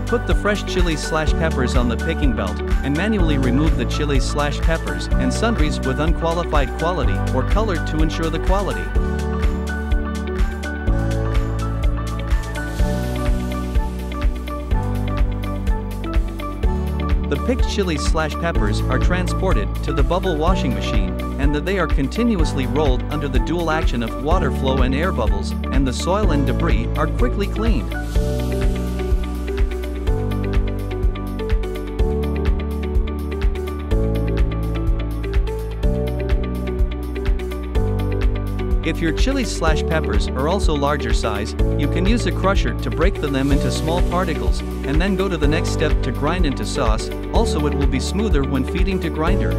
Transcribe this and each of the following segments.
Put the fresh chilies/peppers on the picking belt, and manually remove the chilies/peppers and sundries with unqualified quality or color to ensure the quality. The picked chilies/peppers are transported to the bubble washing machine, and they are continuously rolled under the dual action of water flow and air bubbles, and the soil and debris are quickly cleaned. If your chilies/peppers are also larger size, you can use a crusher to break them into small particles, and then go to the next step to grind into sauce. Also, it will be smoother when feeding to grinder.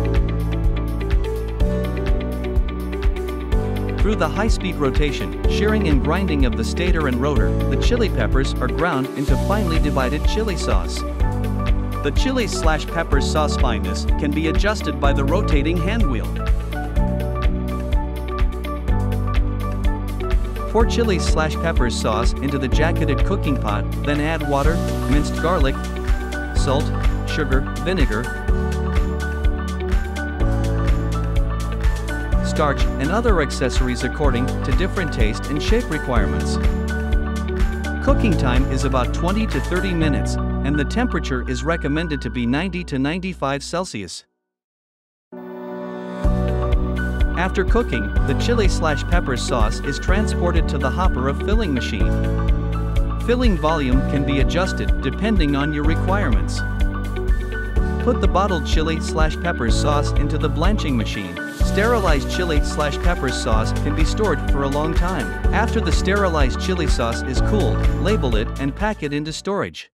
Through the high-speed rotation, shearing and grinding of the stator and rotor, the chili peppers are ground into finely divided chili sauce. The chilies/peppers sauce fineness can be adjusted by the rotating hand wheel. Pour chilies/peppers sauce into the jacketed cooking pot, then add water, minced garlic, salt, sugar, vinegar, starch, and other accessories according to different taste and shape requirements. Cooking time is about 20 to 30 minutes, and the temperature is recommended to be 90 to 95 Celsius. After cooking, the chili/peppers sauce is transported to the hopper of filling machine. Filling volume can be adjusted depending on your requirements. Put the bottled chili/peppers sauce into the blanching machine. Sterilized chili/peppers sauce can be stored for a long time. After the sterilized chili sauce is cooled, label it and pack it into storage.